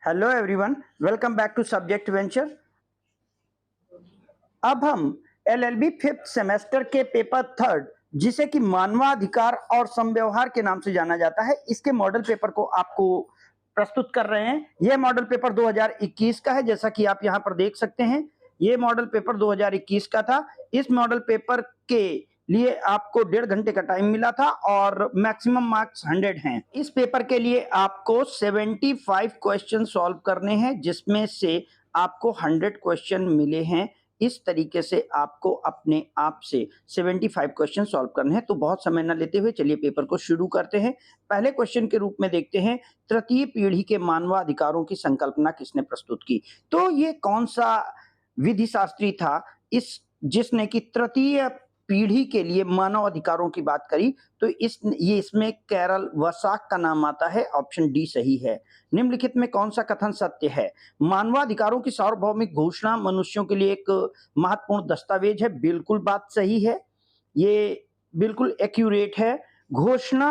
Hello everyone, welcome back to subject venture. अब हम LLB fifth semester के paper third, जिसे कि मानवाधिकार और समव्यवहार के नाम से जाना जाता है, इसके मॉडल पेपर को आपको प्रस्तुत कर रहे हैं। यह मॉडल पेपर 2021 का है, जैसा कि आप यहाँ पर देख सकते हैं। ये मॉडल पेपर 2021 का था। इस मॉडल पेपर के लिए आपको 1.5 घंटे का टाइम मिला था और मैक्सिमम मार्क्स 100 हैं। इस पेपर के लिए आपको 75 क्वेश्चन सॉल्व करने हैं, जिसमें से आपको 100 क्वेश्चन मिले हैं। इस तरीके से आपको अपने आप से 75 क्वेश्चन सॉल्व करने हैं। तो बहुत समय न लेते हुए चलिए पेपर को शुरू करते हैं। पहले क्वेश्चन के रूप में देखते हैं, तृतीय पीढ़ी के मानवाधिकारों की संकल्पना किसने प्रस्तुत की। तो ये कौन सा विधि शास्त्री था जिसने कि तृतीय पीढ़ी के लिए मानव अधिकारों की बात करी। तो इसमें कैरल वसाक का नाम आता है। ऑप्शन डी सही है। निम्नलिखित में कौन सा कथन सत्य है। मानवाधिकारों की सार्वभौमिक घोषणा मनुष्यों के लिए एक महत्वपूर्ण दस्तावेज है। बिल्कुल बात सही है, ये बिल्कुल एक्यूरेट है। घोषणा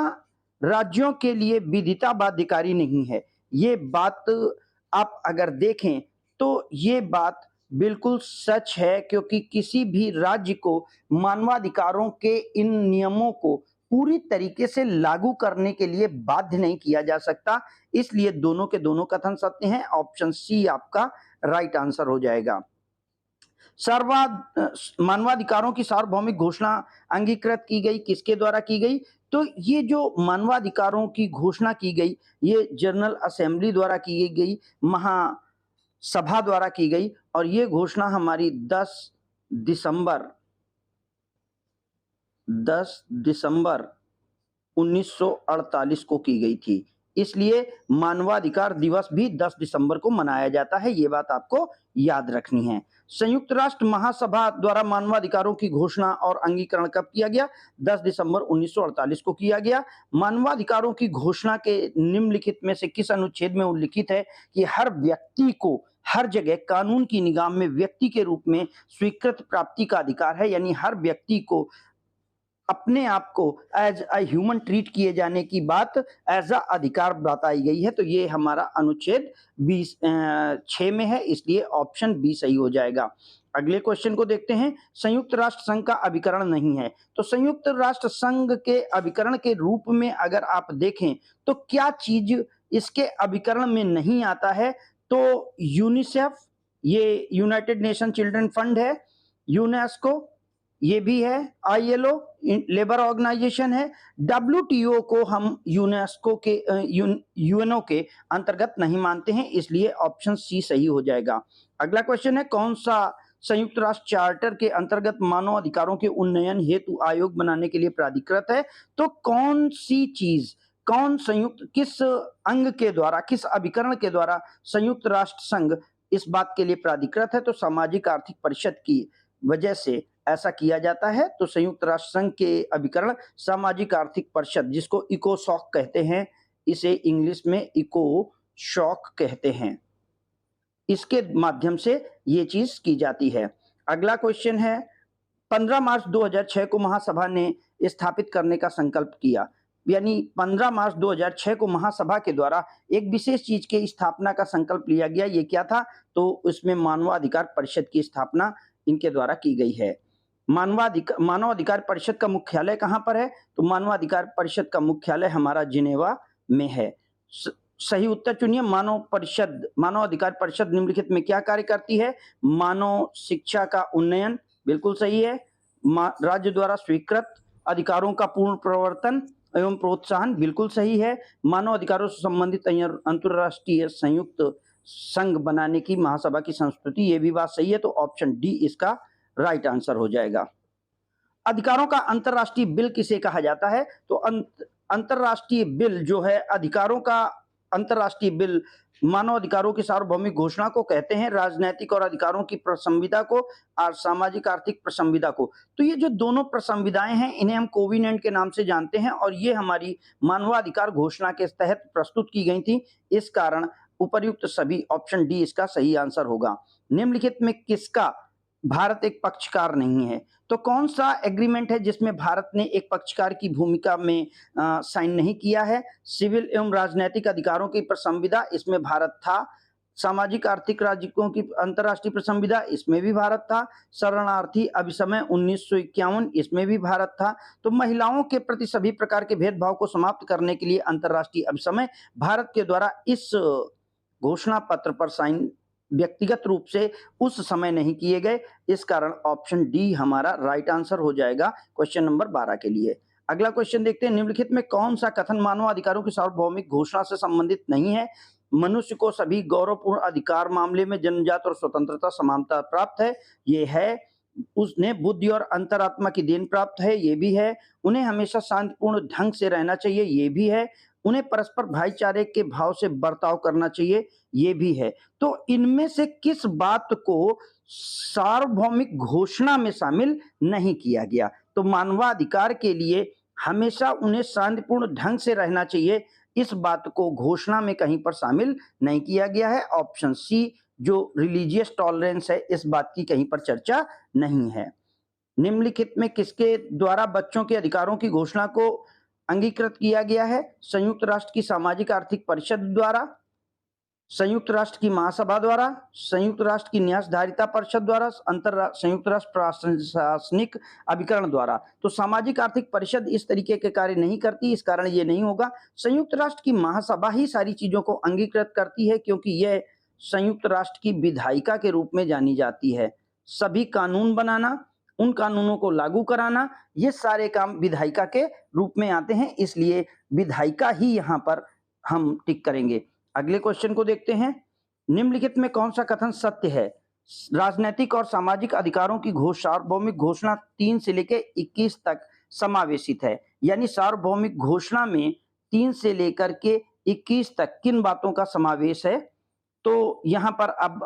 राज्यों के लिए विधिता बाध्यकारी नहीं है। ये बात आप अगर देखें तो ये बात बिल्कुल सच है, क्योंकि किसी भी राज्य को मानवाधिकारों के इन नियमों को पूरी तरीके से लागू करने के लिए बाध्य नहीं किया जा सकता। इसलिए दोनों के दोनों कथन सत्य हैं। ऑप्शन सी आपका राइट आंसर हो जाएगा। मानवाधिकारों की सार्वभौमिक घोषणा अंगीकृत की गई, किसके द्वारा की गई। तो ये जो मानवाधिकारों की घोषणा की गई, ये जनरल असेंबली द्वारा की गई, महासभा द्वारा की गई। और ये घोषणा हमारी 10 दिसंबर 1948 को की गई थी। इसलिए मानवाधिकार दिवस भी 10 दिसंबर को मनाया जाता है। ये बात आपको याद रखनी है। संयुक्त राष्ट्र महासभा द्वारा मानवाधिकारों की घोषणा और अंगीकरण कब किया गया। 10 दिसंबर 1948 को किया गया। मानवाधिकारों की घोषणा के निम्नलिखित में से किस अनुच्छेद में उल्लिखित है कि हर व्यक्ति को हर जगह कानून की निगाह में व्यक्ति के रूप में स्वीकृत प्राप्ति का अधिकार है। यानी हर व्यक्ति को अपने आप को एज अ ह्यूमन ट्रीट किए जाने की बात एज अ अधिकार बताई गई है। तो ये हमारा अनुच्छेद 6 में है, इसलिए ऑप्शन बी सही हो जाएगा। अगले क्वेश्चन को देखते हैं। संयुक्त राष्ट्र संघ का अभिकरण नहीं है। तो संयुक्त राष्ट्र संघ के अभिकरण के रूप में अगर आप देखें तो क्या चीज इसके अभिकरण में नहीं आता है। तो यूनिसेफ, ये यूनाइटेड नेशन चिल्ड्रन फंड है। यूनेस्को, ये भी है। आईएलओ लेबर ऑर्गेनाइजेशन है। डब्ल्यूटीओ को हम यूनेस्को के यूएनओ के अंतर्गत नहीं मानते हैं, इसलिए ऑप्शन सी सही हो जाएगा। अगला क्वेश्चन है, कौन सा संयुक्त राष्ट्र चार्टर के अंतर्गत मानव अधिकारों के उन्नयन हेतु आयोग बनाने के लिए प्राधिकृत है। तो कौन सी चीज, किस अंग के द्वारा, किस अभिकरण के द्वारा संयुक्त राष्ट्र संघ इस बात के लिए प्राधिकृत है। तो सामाजिक आर्थिक परिषद की वजह से ऐसा किया जाता है। तो संयुक्त राष्ट्र संघ के अभिकरण सामाजिक आर्थिक परिषद, जिसको इकोसॉक कहते हैं, इसे इंग्लिश में इकोशॉक कहते हैं, इसके माध्यम से ये चीज की जाती है। अगला क्वेश्चन है, 15 मार्च 2006 को महासभा ने स्थापित करने का संकल्प किया। यानी 15 मार्च 2006 को महासभा के द्वारा एक विशेष चीज के स्थापना का संकल्प लिया गया। ये क्या था। तो उसमें मानवाधिकार परिषद की स्थापना इनके द्वारा की गई है। मानवाधिकार परिषद का मुख्यालय कहाँ पर है। तो मानवाधिकार परिषद का मुख्यालय हमारा जिनेवा में है। सही उत्तर चुनिए। मानवाधिकार परिषद निम्नलिखित में क्या कार्य करती है। मानव शिक्षा का उन्नयन, बिल्कुल सही है। राज्य द्वारा स्वीकृत अधिकारों का पूर्ण प्रवर्तन एवं प्रोत्साहन, बिल्कुल सही है। मानव अधिकारों से संबंधित अंतरराष्ट्रीय संयुक्त संघ बनाने की महासभा की संस्कृति, ये भी बात सही है। तो ऑप्शन डी इसका राइट आंसर हो जाएगा। अधिकारों का अंतरराष्ट्रीय बिल किसे कहा जाता है। तो अंतरराष्ट्रीय बिल जो है, अधिकारों का अंतरराष्ट्रीय बिल मानव अधिकारों की सार्वभौमिक घोषणा को कहते हैं, राजनैतिक और अधिकारों की प्रसंविदा को और सामाजिक आर्थिक प्रसंविदा को। तो ये जो दोनों प्रसंविदाएं हैं, इन्हें हम कोविनेंट के नाम से जानते हैं और ये हमारी मानवाधिकार घोषणा के तहत प्रस्तुत की गई थी। इस कारण उपर्युक्त सभी, ऑप्शन डी इसका सही आंसर होगा। निम्नलिखित में किसका भारत एक पक्षकार नहीं है। तो कौन सा एग्रीमेंट है जिसमें भारत ने एक पक्षकार की भूमिका में साइन नहीं किया है? सिविल एवं राजनैतिक अधिकारों की संविदा, इसमें भारत था। सामाजिक आर्थिक राज्यों की अंतर्राष्ट्रीय संविदा, इसमें भी भारत था। शरणार्थी अभिसमय 1951, इसमें भी भारत था। तो महिलाओं के प्रति सभी प्रकार के भेदभाव को समाप्त करने के लिए अंतर्राष्ट्रीय अभिसमय भारत के द्वारा इस घोषणा पत्र पर साइन व्यक्तिगत रूप से उस समय नहीं किए गए। इस कारण ऑप्शन डी हमारा राइट आंसर हो जाएगा क्वेश्चन नंबर 12 के लिए। अगला क्वेश्चन देखते हैं, निम्नलिखित में कौन सा कथन मानवाधिकारों की सार्वभौमिक घोषणा से संबंधित नहीं है? मनुष्य को सभी गौरवपूर्ण अधिकार मामले में जन्मजात और स्वतंत्रता समानता प्राप्त है, ये है। उसने बुद्धि और अंतरात्मा की देन प्राप्त है, ये भी है। उन्हें हमेशा शांतिपूर्ण ढंग से रहना चाहिए, ये भी है। उन्हें परस्पर भाईचारे के भाव से बर्ताव करना चाहिए, ये भी है। तो इनमें से किस बात को सार्वभौमिक घोषणा में शामिल नहीं किया गया? तो मानवाधिकार के लिए हमेशा उन्हें शांतिपूर्ण ढंग से रहना चाहिए, इस बात को घोषणा में कहीं पर शामिल नहीं किया गया है। ऑप्शन सी जो रिलीजियस टॉलरेंस है, इस बात की कहीं पर चर्चा नहीं है। निम्नलिखित में किसके द्वारा बच्चों के अधिकारों की घोषणा को अंगीकृत किया गया है? संयुक्त राष्ट्र की सामाजिक आर्थिक परिषद द्वारा, संयुक्त राष्ट्र की महासभा द्वारा, संयुक्त राष्ट्र की न्यासधारिता परिषद द्वारा, संयुक्त राष्ट्र प्रशासनिक अभिकरण द्वारा। तो सामाजिक आर्थिक परिषद इस तरीके के कार्य नहीं करती, इस कारण ये नहीं होगा। संयुक्त राष्ट्र की महासभा ही सारी चीजों को अंगीकृत करती है, क्योंकि यह संयुक्त राष्ट्र की विधायिका के रूप में जानी जाती है। सभी कानून बनाना, उन कानूनों को लागू कराना, ये सारे काम विधायिका के रूप में आते हैं, इसलिए विधायिका ही यहाँ पर हम टिक करेंगे। अगले क्वेश्चन को देखते हैं, निम्नलिखित में कौन सा कथन सत्य है? राजनीतिक और सामाजिक अधिकारों की सार्वभौमिक घोषणा 3 से लेकर 21 तक समावेशित है। यानी सार्वभौमिक घोषणा में 3 से लेकर के 21 तक किन बातों का समावेश है? तो यहाँ पर अब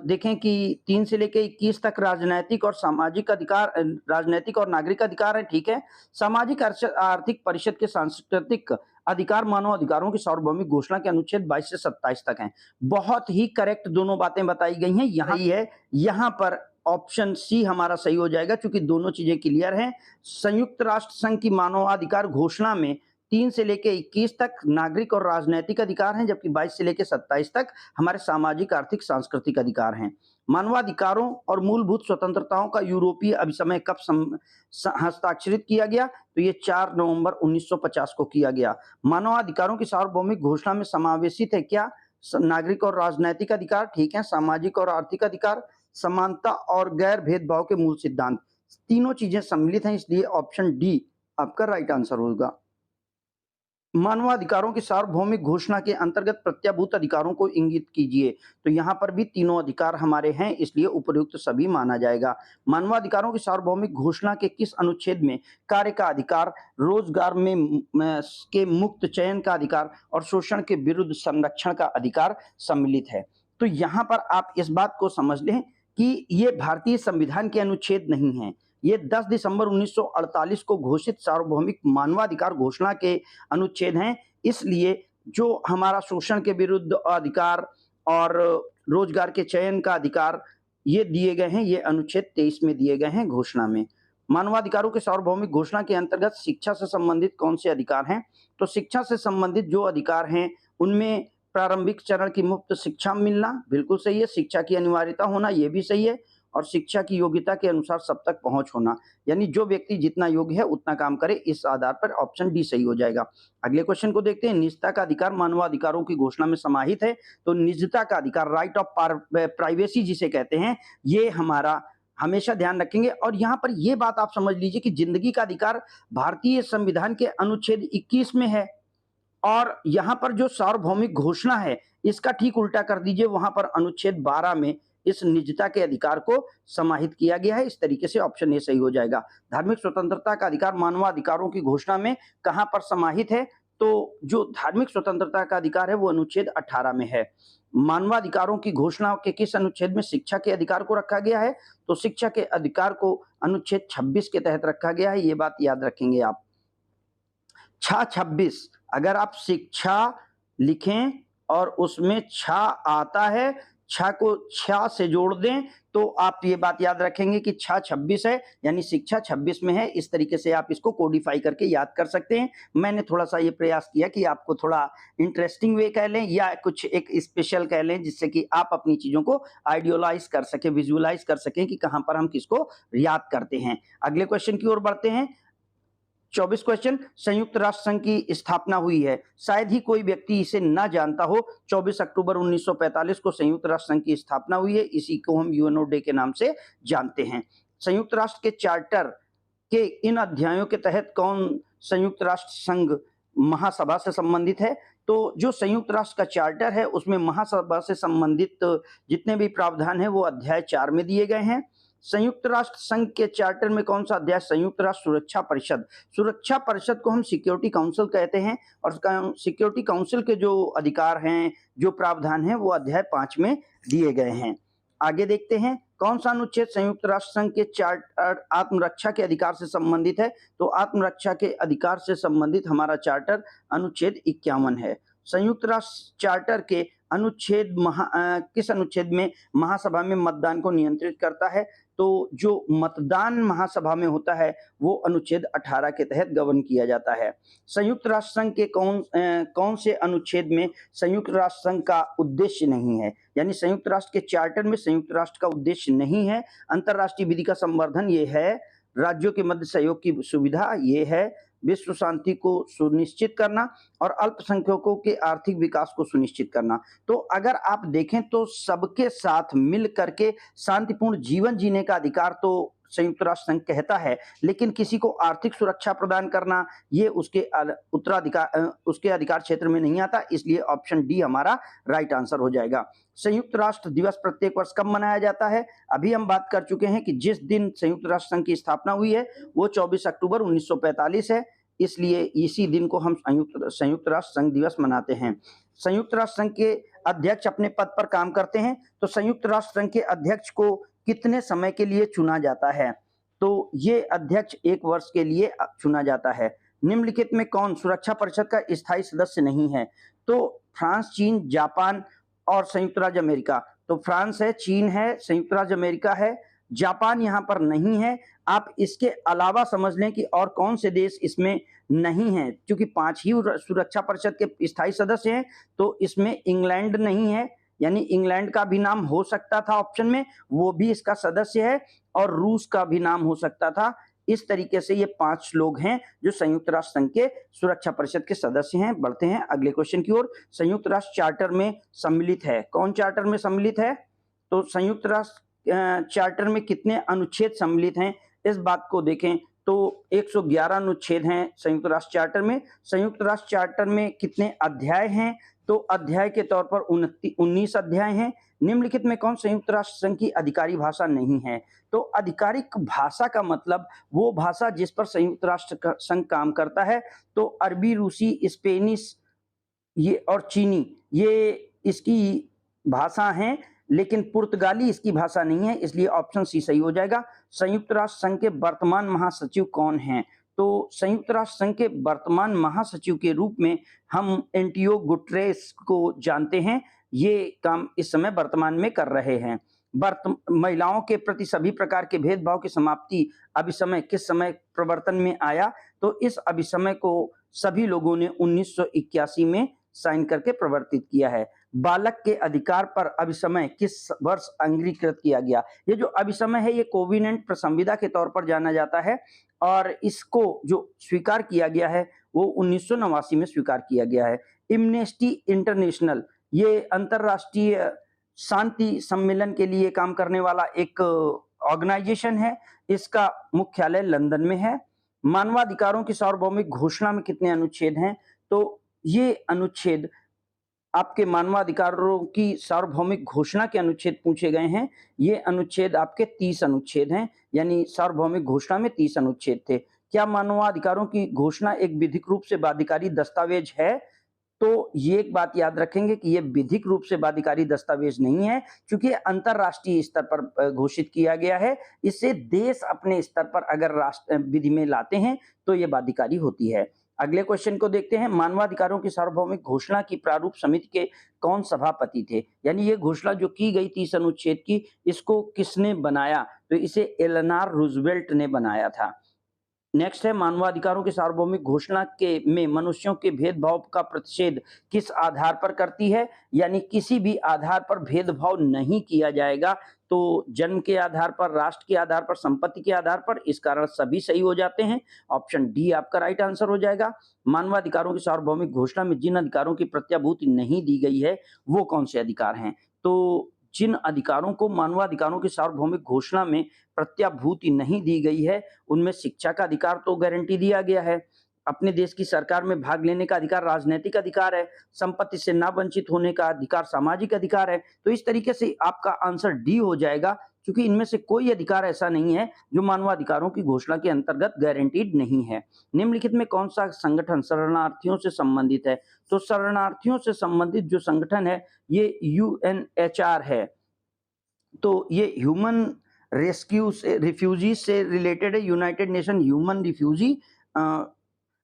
देखें कि 3 से लेकर 21 तक राजनैतिक और सामाजिक अधिकार, राजनैतिक और नागरिक अधिकार है, ठीक है। सामाजिक आर्थिक परिषद के सांस्कृतिक अधिकार मानव अधिकारों की सार्वभौमिक घोषणा के अनुच्छेद 22 से 27 तक हैं। बहुत ही करेक्ट दोनों बातें बताई गई हैं। यहाँ ही है, यहाँ पर ऑप्शन सी हमारा सही हो जाएगा, क्योंकि दोनों चीजें क्लियर हैं। संयुक्त राष्ट्र संघ की मानवाधिकार घोषणा में 3 से लेकर 21 तक नागरिक और राजनैतिक अधिकार हैं, जबकि 22 से लेकर 27 तक हमारे सामाजिक आर्थिक सांस्कृतिक अधिकार हैं। मानवाधिकारों और मूलभूत स्वतंत्रताओं का यूरोपीय अभिसमय कब हस्ताक्षरित किया गया? तो ये 4 नवंबर 1950 को किया गया। मानवाधिकारों की सार्वभौमिक घोषणा में समावेशित है क्या? नागरिक और राजनैतिक अधिकार, ठीक है। सामाजिक और आर्थिक अधिकार, समानता और गैर भेदभाव के मूल सिद्धांत, तीनों चीजें सम्मिलित हैं, इसलिए ऑप्शन डी आपका राइट आंसर होगा। मानवाधिकारों की सार्वभौमिक घोषणा के अंतर्गत प्रत्याभूत अधिकारों को इंगित कीजिए। तो यहाँ पर भी तीनों अधिकार हमारे हैं, इसलिए उपयुक्त सभी माना जाएगा। मानवाधिकारों की सार्वभौमिक घोषणा के किस अनुच्छेद में कार्य का अधिकार, रोजगार में के मुक्त चयन का अधिकार और शोषण के विरुद्ध संरक्षण का अधिकार सम्मिलित है? तो यहाँ पर आप इस बात को समझ लें कि ये भारतीय संविधान के अनुच्छेद नहीं है, ये 10 दिसंबर 1948 को घोषित सार्वभौमिक मानवाधिकार घोषणा के अनुच्छेद हैं। इसलिए जो हमारा शोषण के विरुद्ध अधिकार और रोजगार के चयन का अधिकार ये दिए गए हैं, ये अनुच्छेद 23 में दिए गए हैं घोषणा में। मानवाधिकारों के सार्वभौमिक घोषणा के अंतर्गत शिक्षा से संबंधित कौन से अधिकार हैं? तो शिक्षा से संबंधित जो अधिकार हैं उनमें प्रारंभिक चरण की मुफ्त शिक्षा मिलना बिल्कुल सही है, शिक्षा की अनिवार्यता होना ये भी सही है, और शिक्षा की योग्यता के अनुसार सब तक पहुंच होना, यानी जो व्यक्ति जितना योग्य है उतना काम करे, इस आधार पर ऑप्शन डी सही हो जाएगा। अगले क्वेश्चन को देखते हैं, निजता का अधिकार मानवाधिकारों की घोषणा में समाहित है। तो निजता का अधिकार, राइट ऑफ प्राइवेसी जिसे कहते हैं, ये हमारा हमेशा ध्यान रखेंगे। और यहाँ पर यह बात आप समझ लीजिए कि जिंदगी का अधिकार भारतीय संविधान के अनुच्छेद 21 में है, और यहाँ पर जो सार्वभौमिक घोषणा है इसका ठीक उल्टा कर दीजिए, वहां पर अनुच्छेद 12 में इस निजता के अधिकार को समाहित किया गया है। इस तरीके से ऑप्शन ए सही हो जाएगा। धार्मिक स्वतंत्रता का अधिकार मानवाधिकारों की घोषणा में कहां पर समाहित है? तो जो धार्मिक स्वतंत्रता का अधिकार है वो अनुच्छेद 18 में है। मानवाधिकारों की घोषणा के किस अनुच्छेद में शिक्षा के अधिकार को रखा गया है? तो शिक्षा के अधिकार को अनुच्छेद 26 के तहत रखा गया है, ये बात याद रखेंगे आप। 26, अगर आप शिक्षा लिखें और उसमें छा आता है 6 को 6 से जोड़ दें तो आप ये बात याद रखेंगे कि 6 26 है, यानी शिक्षा 26 में है। इस तरीके से आप इसको कोडिफाई करके याद कर सकते हैं। मैंने थोड़ा-सा ये प्रयास किया कि आपको थोड़ा इंटरेस्टिंग वे कह लें या कुछ एक स्पेशल कह लें, जिससे कि आप अपनी चीज़ों को आइडियलाइज़ कर सकें, विजुअलाइज़ कर सकें कि कहाँ पर हम किसको याद करते हैं। अगले क्वेश्चन की ओर बढ़ते हैं। 24 क्वेश्चन, संयुक्त राष्ट्र संघ की स्थापना हुई है, शायद ही कोई व्यक्ति इसे ना जानता हो। 24 अक्टूबर 1945 को संयुक्त राष्ट्र संघ की स्थापना हुई है। इसी को हम यूएनओ डे के नाम से जानते हैं। संयुक्त राष्ट्र के चार्टर के इन अध्यायों के तहत कौन संयुक्त राष्ट्र संघ महासभा से संबंधित है? तो जो संयुक्त राष्ट्र का चार्टर है उसमें महासभा से संबंधित जितने भी प्रावधान हैं वो अध्याय 4 में दिए गए हैं। संयुक्त राष्ट्र संघ के चार्टर में कौन सा अध्याय? संयुक्त राष्ट्र सुरक्षा परिषद। सुरक्षा परिषद को हम सिक्योरिटी काउंसिल कहते हैं और सिक्योरिटी काउंसिल के जो अधिकार हैं, जो प्रावधान हैं वो अध्याय 5 में दिए गए हैं। आगे देखते हैं कौन सा अनुच्छेद संयुक्त राष्ट्र संघ के चार्टर आत्मरक्षा के अधिकार से संबंधित है? तो आत्मरक्षा के अधिकार से संबंधित हमारा चार्टर अनुच्छेद 51 है। संयुक्त राष्ट्र चार्टर के किस अनुच्छेद में महासभा में मतदान को नियंत्रित करता है? तो जो मतदान महासभा में होता है वो अनुच्छेद 18 के तहत गवर्न किया जाता है। संयुक्त राष्ट्र संघ के कौन से अनुच्छेद में संयुक्त राष्ट्र संघ का उद्देश्य नहीं है? यानी संयुक्त राष्ट्र के चार्टर में संयुक्त राष्ट्र का उद्देश्य नहीं है। अंतर्राष्ट्रीय विधि का संवर्धन ये है, राज्यों के मध्य सहयोग की सुविधा ये है, विश्व शांति को सुनिश्चित करना और अल्पसंख्यकों के आर्थिक विकास को सुनिश्चित करना। तो अगर आप देखें तो सबके साथ मिल करके शांतिपूर्ण जीवन जीने का अधिकार तो संयुक्त राष्ट्र संघ कहता है, लेकिन किसी को आर्थिक सुरक्षा प्रदान करना ये उसके उसके अधिकार क्षेत्र में नहीं आता। इसलिए ऑप्शन डी हमारा राइट आंसर हो जाएगा। संयुक्त राष्ट्र दिवस प्रत्येक वर्ष कब मनाया जाता है? अभी हम बात कर चुके हैं कि जिस दिन संयुक्त राष्ट्र संघ की स्थापना हुई है वो 24 अक्टूबर 1945 है, इसलिए इसी दिन को हम संयुक्त राष्ट्र संघ दिवस मनाते हैं। संयुक्त राष्ट्र संघ के अध्यक्ष अपने पद पर काम करते हैं, तो संयुक्त राष्ट्र संघ के अध्यक्ष को कितने समय के लिए चुना जाता है? तो ये अध्यक्ष 1 वर्ष के लिए चुना जाता है। निम्नलिखित में कौन सुरक्षा परिषद का स्थायी सदस्य नहीं है? तो फ्रांस, चीन, जापान और संयुक्त राज्य अमेरिका। तो फ्रांस है, चीन है, संयुक्त राज्य अमेरिका है, जापान यहाँ पर नहीं है। आप इसके अलावा समझ लें कि और कौन से देश इसमें नहीं है, क्योंकि 5 ही सुरक्षा परिषद के स्थायी सदस्य हैं। तो इसमें इंग्लैंड नहीं है, यानी इंग्लैंड का भी नाम हो सकता था ऑप्शन में, वो भी इसका सदस्य है, और रूस का भी नाम हो सकता था। इस तरीके से ये 5 लोग हैं जो संयुक्त राष्ट्र संघ के सुरक्षा परिषद के सदस्य हैं। बढ़ते हैं अगले क्वेश्चन की ओर। संयुक्त राष्ट्र चार्टर में सम्मिलित है, कौन चार्टर में सम्मिलित है? तो संयुक्त राष्ट्र चार्टर में कितने अनुच्छेद सम्मिलित हैं? इस बात को देखें तो 111 अनुच्छेद हैं संयुक्त राष्ट्र चार्टर में। संयुक्त राष्ट्र चार्टर में कितने अध्याय हैं? तो अध्याय के तौर पर 19 अध्याय हैं। निम्नलिखित में कौन संयुक्त राष्ट्र संघ की आधिकारिक भाषा नहीं है? तो आधिकारिक भाषा का मतलब वो भाषा जिस पर संयुक्त राष्ट्र संघ काम करता है। तो अरबी, रूसी, स्पेनिश ये और चीनी ये इसकी भाषा हैं, लेकिन पुर्तगाली इसकी भाषा नहीं है, इसलिए ऑप्शन सी सही हो जाएगा। संयुक्त राष्ट्र संघ के वर्तमान महासचिव कौन हैं? तो संयुक्त राष्ट्र संघ के वर्तमान महासचिव के रूप में हम एंटियो गुटेरेस को जानते हैं। ये काम इस समय वर्तमान में कर रहे हैं। महिलाओं के प्रति सभी प्रकार के भेदभाव की समाप्ति अभिसमय किस समय प्रवर्तन में आया? तो इस अभिसमय को सभी लोगों ने 1981 में साइन करके प्रवर्तित किया है। बालक के अधिकार पर अभिसमय किस वर्ष अंगीकृत किया गया? ये जो अभिसमय है ये कोविनेंट संविदा के तौर पर जाना जाता है, और इसको जो स्वीकार किया गया है वो 1989 में स्वीकार किया गया है। एम्नेस्टी इंटरनेशनल ये अंतरराष्ट्रीय शांति सम्मेलन के लिए काम करने वाला एक ऑर्गेनाइजेशन है। इसका मुख्यालय लंदन में है। मानवाधिकारों की सार्वभौमिक घोषणा में कितने अनुच्छेद हैं? तो ये अनुच्छेद आपके मानवाधिकारों की सार्वभौमिक घोषणा के अनुच्छेद पूछे गए हैं। ये अनुच्छेद आपके 30 अनुच्छेद हैं, यानी सार्वभौमिक घोषणा में 30 अनुच्छेद थे। क्या मानवाधिकारों की घोषणा एक विधिक रूप से बाध्यकारी दस्तावेज है? तो ये एक बात याद रखेंगे कि ये विधिक रूप से बाध्यकारी दस्तावेज नहीं है, क्योंकि अंतरराष्ट्रीय स्तर पर घोषित किया गया है। इससे देश अपने स्तर पर अगर राष्ट्र विधि में लाते हैं तो ये बाध्यकारी होती है। अगले क्वेश्चन को देखते हैं, मानवाधिकारों की सार्वभौमिक घोषणा की प्रारूप समिति के कौन सभापति थे? यानी ये घोषणा जो की गई 30 अनुच्छेद की, इसको किसने बनाया? तो इसे एलेनोर रूजवेल्ट ने बनाया था। नेक्स्ट है, मानवाधिकारों की सार्वभौमिक घोषणा के में मनुष्यों के भेदभाव का प्रतिषेध किस आधार पर करती है? यानी किसी भी आधार पर भेदभाव नहीं किया जाएगा, तो जन्म के आधार पर, राष्ट्र के आधार पर, संपत्ति के आधार पर, इस कारण सभी सही हो जाते हैं। ऑप्शन डी आपका राइट आंसर हो जाएगा। मानवाधिकारों की सार्वभौमिक घोषणा में जिन अधिकारों की प्रत्याभूति नहीं दी गई है, वो कौन से अधिकार हैं? तो जिन अधिकारों को मानवाधिकारों की सार्वभौमिक घोषणा में प्रत्याभूति नहीं दी गई है, उनमें शिक्षा का अधिकार तो गारंटी दिया गया है, अपने देश की सरकार में भाग लेने का अधिकार राजनैतिक अधिकार है, संपत्ति से ना वंचित होने का अधिकार सामाजिक अधिकार है। तो इस तरीके से आपका आंसर डी हो जाएगा, क्योंकि इनमें से कोई अधिकार ऐसा नहीं है जो मानवाधिकारों की घोषणा के अंतर्गत गारंटीड नहीं है। निम्नलिखित में कौन सा संगठन शरणार्थियों से संबंधित है? तो शरणार्थियों से संबंधित जो संगठन है, ये यूएनएचआर है। तो ये ह्यूमन रेस्क्यू से रिफ्यूजी से रिलेटेड है, यूनाइटेड नेशन ह्यूमन रिफ्यूजी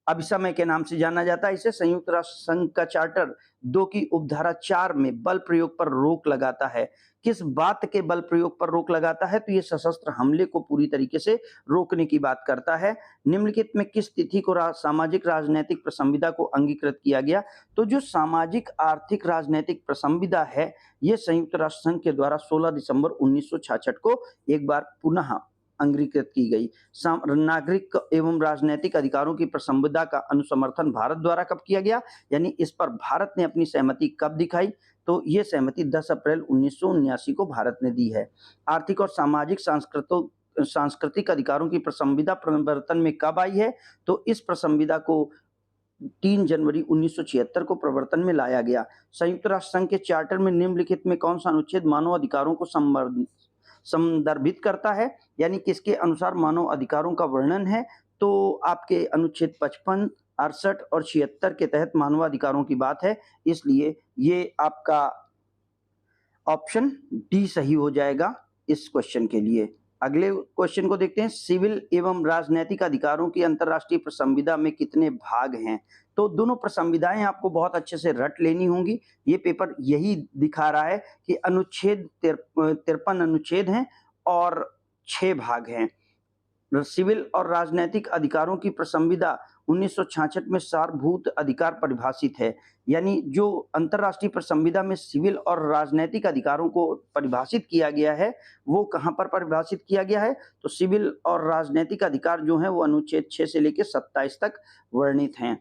अभिसमय के नाम से जाना जाता है। इसे संयुक्त राष्ट्र संघ का चार्टर 2 की उपधारा 4 में बल प्रयोग पर रोक लगाता है। किस बात के बल प्रयोग पर रोक लगाता है? तो ये सशस्त्र हमले को पूरी तरीके से रोकने की बात करता है। निम्नलिखित में किस तिथि को सामाजिक राजनैतिक प्रसंविदा को अंगीकृत किया गया? तो जो सामाजिक आर्थिक राजनैतिक प्रसंविदा है, ये संयुक्त राष्ट्र संघ के द्वारा 16 दिसंबर 1966 को एक बार पुनः अंगीकृत की गई। नागरिक एवं राजनैतिक अधिकारों की प्रसंविदा का अनुसमर्थन भारत द्वारा कब किया गया? यानी इस पर भारत ने अपनी सहमति कब दिखाई? तो ये सहमति 10 अप्रैल 1979 को भारत ने दी है। आर्थिक और सामाजिक सांस्कृतिक अधिकारों की प्रसंविदा प्रवर्तन में कब आई है? तो इस प्रसंविदा को 3 जनवरी 1976 को प्रवर्तन में लाया गया। संयुक्त राष्ट्र संघ के चार्टर में निम्नलिखित में कौन सा अनुच्छेद मानव अधिकारों को संदर्भित करता है? यानी किसके अनुसार मानव अधिकारों का वर्णन है? तो आपके अनुच्छेद 55, 68 और 76 के तहत मानवाधिकारों की बात है, इसलिए ये आपका ऑप्शन डी सही हो जाएगा इस क्वेश्चन के लिए। अगले क्वेश्चन को देखते हैं, सिविल एवं राजनैतिक अधिकारों की अंतर्राष्ट्रीय प्रसंविदा में कितने भाग हैं? तो दोनों प्रसंविदाएं आपको बहुत अच्छे से रट लेनी होंगी। ये पेपर यही दिखा रहा है कि अनुच्छेद 53 अनुच्छेद हैं और 6 भाग हैं। सिविल और राजनैतिक अधिकारों की प्रसंविदा 1966 में सारभूत अधिकार परिभाषित है। यानी जो अंतर्राष्ट्रीय प्रसंविदा में सिविल और राजनैतिक अधिकारों को परिभाषित किया गया है, वो कहाँ पर परिभाषित किया गया है? तो सिविल और राजनैतिक अधिकार जो हैं वो अनुच्छेद 6 से लेकर 27 तक वर्णित हैं।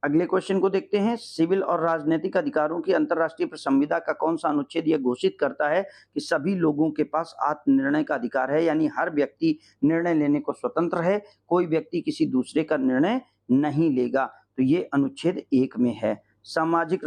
अगले क्वेश्चन को देखते हैं, सिविल और राजनीतिक अधिकारों की अंतर्राष्ट्रीय प्रसंविदा का कौन सा अनुच्छेद यह घोषित करता है कि सभी लोगों के पास आत्मनिर्णय का अधिकार है? यानी हर व्यक्ति निर्णय लेने को स्वतंत्र है, कोई व्यक्ति किसी दूसरे का निर्णय नहीं लेगा। तो ये अनुच्छेद 1 में है। सामाजिक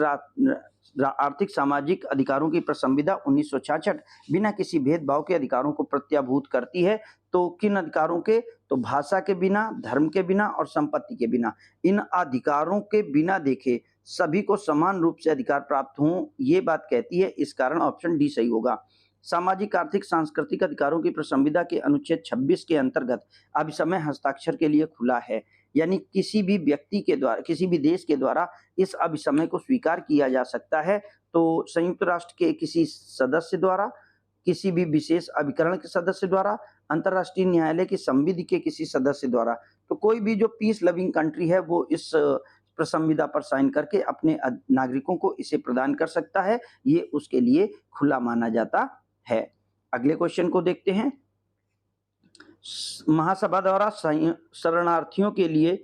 आर्थिक सामाजिक अधिकारों की प्रसंविदा 1966 बिना किसी भेदभाव के अधिकारों को प्रत्याभूत करती है। तो किन अधिकारों के? तो भाषा के बिना, धर्म के बिना और संपत्ति के बिना। इन अधिकारों के बिना देखे सभी को समान रूप से अधिकार प्राप्त हों, ये बात कहती है, इस कारण ऑप्शन डी सही होगा। सामाजिक आर्थिक सांस्कृतिक अधिकारों की प्रसंविदा के अनुच्छेद 26 के अंतर्गत अभिसमय हस्ताक्षर के लिए खुला है। यानी किसी भी व्यक्ति के द्वारा, किसी भी देश के द्वारा इस अभिसमय को स्वीकार किया जा सकता है। तो संयुक्त राष्ट्र के किसी सदस्य द्वारा, किसी भी विशेष अभिकरण के सदस्य द्वारा, अंतर्राष्ट्रीय न्यायालय की संविधि के किसी सदस्य द्वारा। तो कोई भी जो पीस लविंग कंट्री है वो इस प्रसंविदा पर साइन करके अपने नागरिकों को इसे प्रदान कर सकता है। ये उसके लिए खुला माना जाता है। अगले क्वेश्चन को देखते हैं, महासभा द्वारा शरणार्थियों के लिए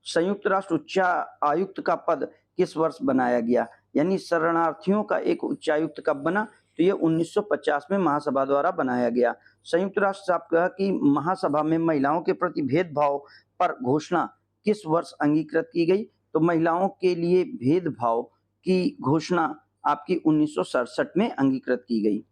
संयुक्त राष्ट्र उच्चायुक्त का पद किस वर्ष बनाया गया? यानी शरणार्थियों का एक उच्चायुक्त कब बना? तो ये 1950 में महासभा द्वारा बनाया गया। संयुक्त राष्ट्र आपका की महासभा में महिलाओं के प्रति भेदभाव पर घोषणा किस वर्ष अंगीकृत की गई? तो महिलाओं के लिए भेदभाव की घोषणा आपकी 1967 में अंगीकृत की गई।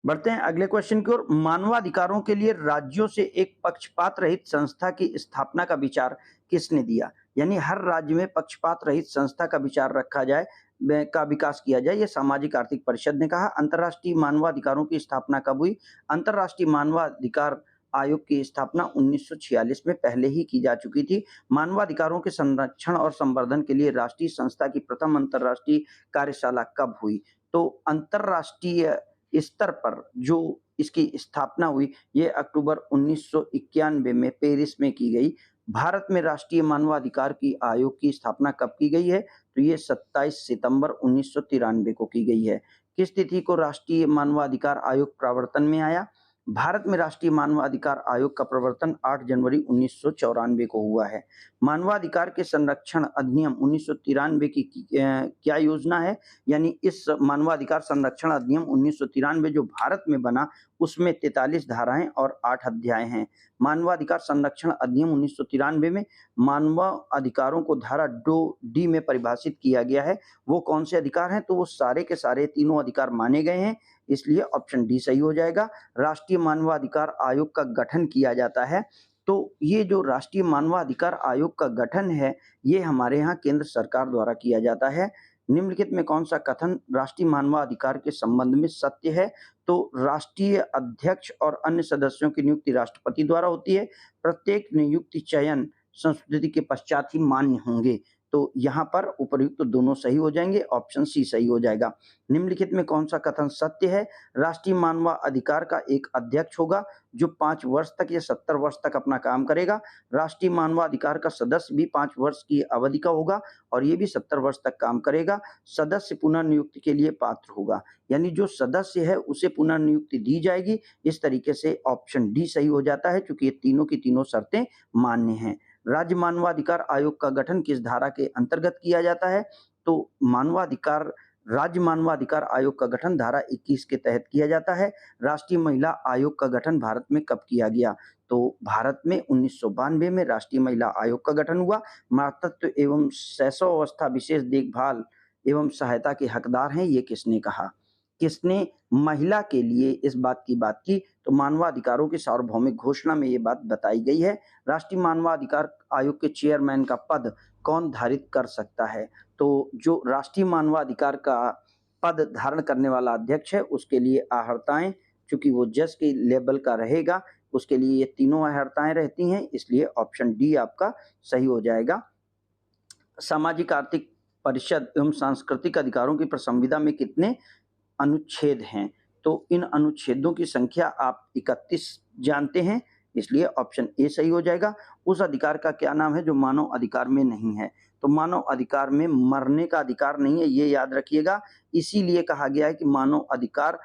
बढ़ते हैं अगले क्वेश्चन की ओर, मानवाधिकारों के लिए राज्यों से एक पक्षपात रहित संस्था की स्थापना का विचार किसने दिया? यानी हर राज्य में पक्षपात रहित संस्था का विचार रखा जाए, का विकास किया जाए, ये सामाजिक आर्थिक परिषद ने कहा। अंतर्राष्ट्रीय मानवाधिकारों की स्थापना कब हुई? अंतर्राष्ट्रीय मानवाधिकार आयोग की स्थापना 1946 में पहले ही की जा चुकी थी। मानवाधिकारों के संरक्षण और संवर्धन के लिए राष्ट्रीय संस्था की प्रथम अंतर्राष्ट्रीय कार्यशाला कब हुई? तो अंतर्राष्ट्रीय स्तर पर जो इसकी स्थापना हुई, ये अक्टूबर 1991 में पेरिस में की गई। भारत में राष्ट्रीय मानवाधिकार की आयोग की स्थापना कब की गई है? तो ये 27 सितंबर 1993 को की गई है। किस तिथि को राष्ट्रीय मानवाधिकार आयोग प्रवर्तन में आया? भारत में राष्ट्रीय मानवाधिकार आयोग का प्रवर्तन 8 जनवरी 1994 को हुआ है। मानवाधिकार के संरक्षण अधिनियम 1993 की क्या योजना है? यानी इस मानवाधिकार संरक्षण अधिनियम 1993 जो भारत में बना, उसमें 43 धाराएं और 8 अध्याय हैं। मानवाधिकार संरक्षण अधिनियम 1993 में मानव अधिकारों को धारा 2D में परिभाषित किया गया है। वो कौन से अधिकार हैं? तो वो सारे के सारे तीनों अधिकार माने गए हैं, इसलिए ऑप्शन डी सही हो जाएगा। राष्ट्रीय मानवाधिकार आयोग का गठन किया जाता है, तो ये जो राष्ट्रीय मानवाधिकार आयोग का गठन है, ये हमारे यहाँ केंद्र सरकार द्वारा किया जाता है। निम्नलिखित में कौन सा कथन राष्ट्रीय मानवाधिकार के संबंध में सत्य है? तो राष्ट्रीय अध्यक्ष और अन्य सदस्यों की नियुक्ति राष्ट्रपति द्वारा होती है। प्रत्येक नियुक्ति चयन संस्कृति के पश्चात ही मान्य होंगे। तो यहाँ पर उपर्युक्त दोनों सही हो जाएंगे, ऑप्शन सी सही हो जाएगा। निम्नलिखित में कौन सा कथन सत्य है? राष्ट्रीय मानवाधिकार का एक अध्यक्ष होगा जो 5 वर्ष तक या 70 वर्ष तक अपना काम करेगा। राष्ट्रीय मानवाधिकार का सदस्य भी 5 वर्ष की अवधि का होगा और ये भी 70 वर्ष तक काम करेगा। सदस्य पुनर्नियुक्ति के लिए पात्र होगा, यानी जो सदस्य है उसे पुनर्नियुक्ति दी जाएगी। इस तरीके से ऑप्शन डी सही हो जाता है, क्योंकि ये तीनों की तीनों शर्तें मान्य हैं। राज्य मानवाधिकार आयोग का गठन किस धारा के अंतर्गत किया जाता है? तो राज्य मानवाधिकार आयोग का गठन धारा 21 के तहत किया जाता है। राष्ट्रीय महिला आयोग का गठन भारत में कब किया गया? तो भारत में 1992 में राष्ट्रीय महिला आयोग का गठन हुआ। मातृत्व एवं शैशव अवस्था विशेष देखभाल एवं सहायता के हकदार हैं, ये किसने कहा? किसने महिला के लिए इस बात की? तो मानवाधिकारों की सार्वभौमिक घोषणा में ये बात बताई गई है। राष्ट्रीय मानवाधिकार आयोग के चेयरमैन का पद कौन धारित कर सकता है? तो जो राष्ट्रीय मानवाधिकार का पद धारण करने वाला अध्यक्ष है, उसके लिए अहर्ताएं, चूंकि वो जज के लेवल का रहेगा, उसके लिए ये तीनों अहर्ताएं रहती हैं, इसलिए ऑप्शन डी आपका सही हो जाएगा। सामाजिक आर्थिक परिषद एवं सांस्कृतिक अधिकारों की संविधा में कितने अनुच्छेद हैं? तो इन अनुच्छेदों की संख्या आप 31 जानते हैं, इसलिए ऑप्शन ए सही हो जाएगा। उस अधिकार का क्या नाम है जो मानव अधिकार में नहीं है? तो मानव अधिकार में मरने का अधिकार नहीं है, ये याद रखिएगा। इसीलिए कहा गया है कि मानव अधिकार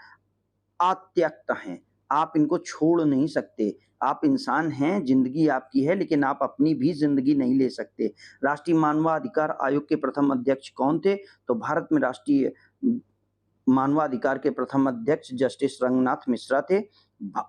अत्यक्त हैं, आप इनको छोड़ नहीं सकते। आप इंसान हैं, जिंदगी आपकी है, लेकिन आप अपनी भी जिंदगी नहीं ले सकते। राष्ट्रीय मानवाधिकार आयोग के प्रथम अध्यक्ष कौन थे? तो भारत में राष्ट्रीय मानवाधिकार के प्रथम अध्यक्ष जस्टिस रंगनाथ मिश्रा थे।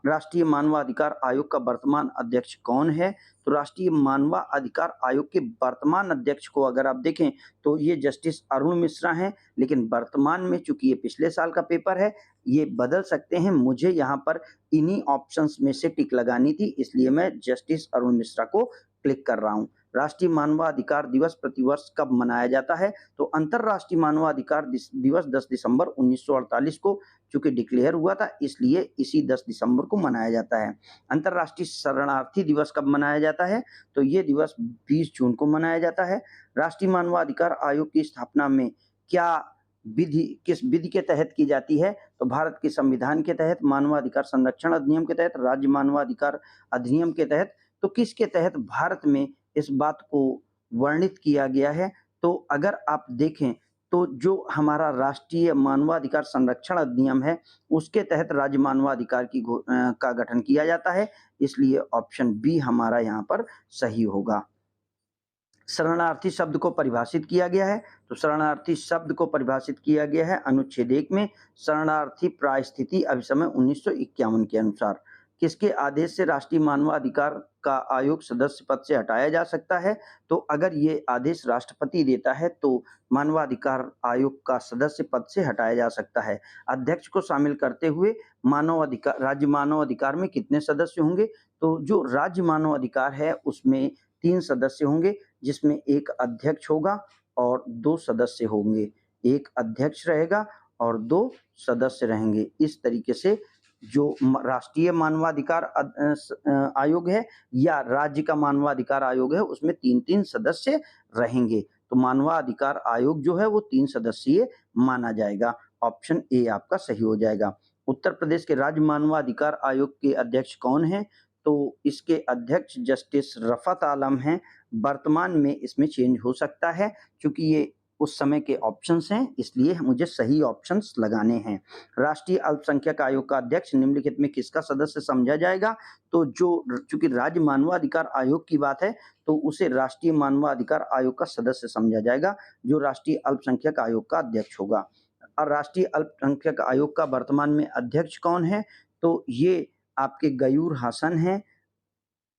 राष्ट्रीय मानवाधिकार आयोग का वर्तमान अध्यक्ष कौन है? तो राष्ट्रीय मानवाधिकार आयोग के वर्तमान अध्यक्ष को अगर आप देखें तो ये जस्टिस अरुण मिश्रा हैं, लेकिन वर्तमान में चूंकि ये पिछले साल का पेपर है, ये बदल सकते हैं। मुझे यहाँ पर इन्हीं ऑप्शंस में से टिक लगानी थी, इसलिए मैं जस्टिस अरुण मिश्रा को क्लिक कर रहा हूँ। राष्ट्रीय मानवाधिकार दिवस प्रतिवर्ष कब मनाया जाता है? तो अंतरराष्ट्रीय मानवाधिकार दिवस 10 दिसंबर 1948 को चूंकि डिक्लेयर हुआ था, इसलिए इसी 10 दिसंबर को मनाया जाता है। अंतरराष्ट्रीय शरणार्थी दिवस कब मनाया जाता है? तो ये दिवस 20 जून को मनाया जाता है। राष्ट्रीय मानवाधिकार आयोग की स्थापना में किस विधि के तहत की जाती है? तो भारत के संविधान के तहत, मानवाधिकार संरक्षण अधिनियम के तहत, राज्य मानवाधिकार अधिनियम के तहत। तो किसके तहत भारत में इस बात को वर्णित किया गया है? तो अगर आप देखें तो जो हमारा राष्ट्रीय मानवाधिकार संरक्षण अधिनियम है, उसके तहत राज्य मानवाधिकार का गठन किया जाता है, इसलिए ऑप्शन बी हमारा यहाँ पर सही होगा। शरणार्थी शब्द को परिभाषित किया गया है, तो शरणार्थी शब्द को परिभाषित किया गया है अनुच्छेद 1 में, शरणार्थी प्रायस्थिति अभिसमय 1951 के अनुसार। किसके आदेश से राष्ट्रीय मानवाधिकार का आयोग सदस्य पद से हटाया जा सकता है? तो अगर ये आदेश राष्ट्रपति देता है तो मानवाधिकार आयोग का सदस्य पद से हटाया जा सकता है। अध्यक्ष को शामिल करते हुए राज्य मानव अधिकार में कितने सदस्य होंगे? तो जो राज्य मानव अधिकार है उसमें 3 सदस्य होंगे, जिसमें एक अध्यक्ष होगा और 2 सदस्य होंगे। एक अध्यक्ष रहेगा और 2 सदस्य रहेंगे। इस तरीके से जो राष्ट्रीय मानवाधिकार आयोग है या राज्य का मानवाधिकार आयोग है, उसमें 3-3 सदस्य रहेंगे। तो मानवाधिकार आयोग जो है वो 3 सदस्यीय माना जाएगा। ऑप्शन ए आपका सही हो जाएगा। उत्तर प्रदेश के राज्य मानवाधिकार आयोग के अध्यक्ष कौन हैं? तो इसके अध्यक्ष जस्टिस रफ़त आलम हैं। वर्तमान में इसमें चेंज हो सकता है क्योंकि ये उस समय के ऑप्शंस हैं, इसलिए मुझे सही ऑप्शंस लगाने हैं। राष्ट्रीय अल्पसंख्यक आयोग का अध्यक्ष निम्नलिखित में किसका सदस्य समझा जाएगा? तो चूंकि राज्य मानवाधिकार आयोग की बात है, तो उसे राष्ट्रीय मानवाधिकार आयोग का सदस्य समझा जाएगा, जो राष्ट्रीय अल्पसंख्यक आयोग का अध्यक्ष होगा। और राष्ट्रीय अल्पसंख्यक आयोग का वर्तमान में अध्यक्ष कौन है? तो ये आपके गयूर हसन हैं,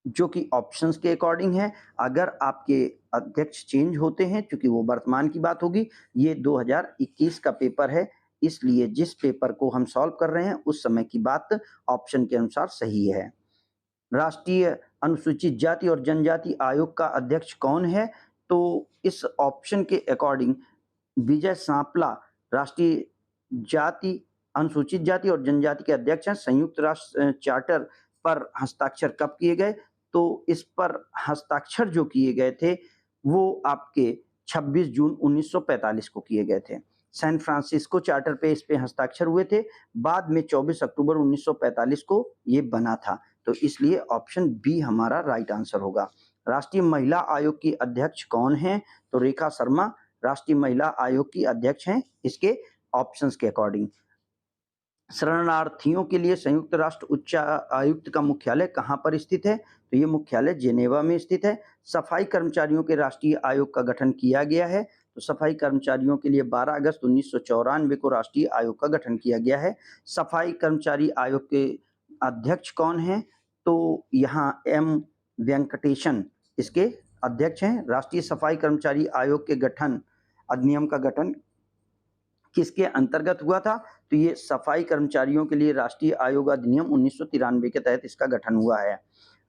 जो कि ऑप्शंस के अकॉर्डिंग है। अगर आपके अध्यक्ष चेंज होते हैं, चूंकि वो वर्तमान की बात होगी, ये 2021 का पेपर है, इसलिए जिस पेपर को हम सॉल्व कर रहे हैं उस समय की बात ऑप्शन के अनुसार सही है। राष्ट्रीय अनुसूचित जाति और जनजाति आयोग का अध्यक्ष कौन है? तो इस ऑप्शन के अकॉर्डिंग विजय सांपला राष्ट्रीय जाति अनुसूचित जाति और जनजाति के अध्यक्ष हैं। संयुक्त राष्ट्र चार्टर पर हस्ताक्षर कब किए गए? तो इस पर हस्ताक्षर जो किए गए थे वो आपके 26 जून 1945 को किए गए थे। सैन फ्रांसिस्को चार्टर पे इस पे हस्ताक्षर हुए थे। बाद में 24 अक्टूबर 1945 को ये बना था। तो इसलिए ऑप्शन बी हमारा राइट आंसर होगा। राष्ट्रीय महिला आयोग की अध्यक्ष कौन है? तो रेखा शर्मा राष्ट्रीय महिला आयोग की अध्यक्ष हैं, इसके ऑप्शंस के अकॉर्डिंग। शरणार्थियों के लिए संयुक्त राष्ट्र उच्च आयुक्त का मुख्यालय कहाँ पर स्थित है? तो ये मुख्यालय जेनेवा में स्थित है। सफाई कर्मचारियों के राष्ट्रीय आयोग का गठन किया गया है। तो सफाई कर्मचारियों के लिए 12 अगस्त 1994 को राष्ट्रीय आयोग का गठन किया गया है। सफाई कर्मचारी आयोग के अध्यक्ष कौन हैं? तो यहाँ एम वेंकटेशन इसके अध्यक्ष हैं। राष्ट्रीय सफाई कर्मचारी आयोग के गठन अधिनियम का गठन किसके अंतर्गत हुआ था? तो ये सफाई कर्मचारियों के लिए राष्ट्रीय आयोग अधिनियम 1993 के तहत इसका गठन हुआ है।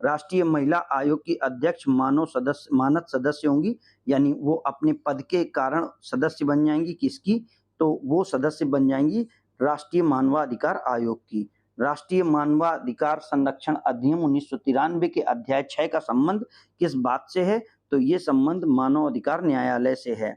राष्ट्रीय महिला आयोग की अध्यक्ष मानद सदस्य होंगी, यानी वो अपने पद के कारण सदस्य बन जाएंगी। किसकी? तो वो सदस्य बन जाएंगी राष्ट्रीय मानवाधिकार आयोग की। राष्ट्रीय मानवाधिकार संरक्षण अधिनियम 1993 के अध्याय 6 का संबंध किस बात से है? तो ये संबंध मानव अधिकार न्यायालय से है।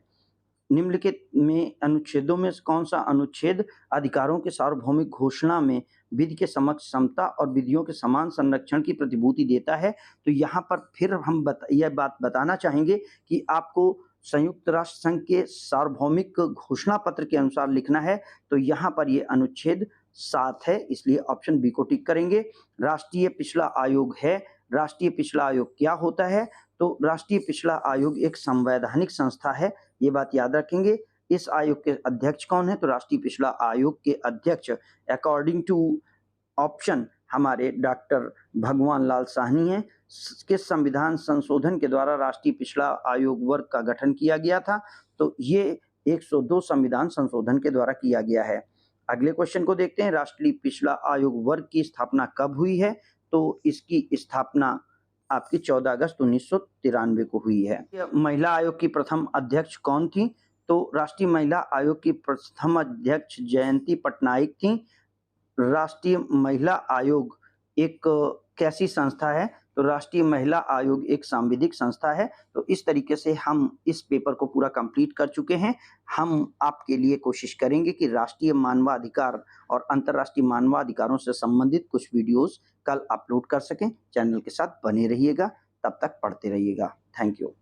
निम्नलिखित में अनुच्छेदों में कौन सा अनुच्छेद अधिकारों के सार्वभौमिक घोषणा में विधि के समक्ष समता और विधियों के समान संरक्षण की प्रतिभूति देता है? तो यहाँ पर फिर हम यह बात बताना चाहेंगे कि आपको संयुक्त राष्ट्र संघ के सार्वभौमिक घोषणा पत्र के अनुसार लिखना है। तो यहाँ पर ये अनुच्छेद 7 है, इसलिए ऑप्शन बी को टिक करेंगे। राष्ट्रीय पिछड़ा आयोग है। राष्ट्रीय पिछड़ा आयोग क्या होता है? तो राष्ट्रीय पिछड़ा आयोग एक संवैधानिक संस्था है, ये बात याद रखेंगे। इस आयोग के अध्यक्ष कौन है? तो राष्ट्रीय पिछड़ा आयोग के अध्यक्ष अकॉर्डिंग टू ऑप्शन हमारे डॉक्टर भगवान लाल साहनी हैं। किस संविधान संशोधन के द्वारा राष्ट्रीय पिछड़ा आयोग वर्ग का गठन किया गया था? तो ये 102 संविधान संशोधन के द्वारा किया गया है। अगले क्वेश्चन को देखते हैं। राष्ट्रीय पिछड़ा आयोग वर्ग की स्थापना कब हुई है? तो इसकी स्थापना आपकी 14 अगस्त 1993 को हुई है। महिला आयोग की प्रथम अध्यक्ष कौन थी? तो राष्ट्रीय महिला आयोग की प्रथम अध्यक्ष जयंती पटनायक थी। राष्ट्रीय महिला आयोग एक कैसी संस्था है? तो राष्ट्रीय महिला आयोग एक सांविधिक संस्था है। तो इस तरीके से हम इस पेपर को पूरा कंप्लीट कर चुके हैं। हम आपके लिए कोशिश करेंगे कि राष्ट्रीय मानवाधिकार और अंतर्राष्ट्रीय मानवाधिकारों से संबंधित कुछ वीडियोस कल अपलोड कर सकें। चैनल के साथ बने रहिएगा, तब तक पढ़ते रहिएगा। Thank you.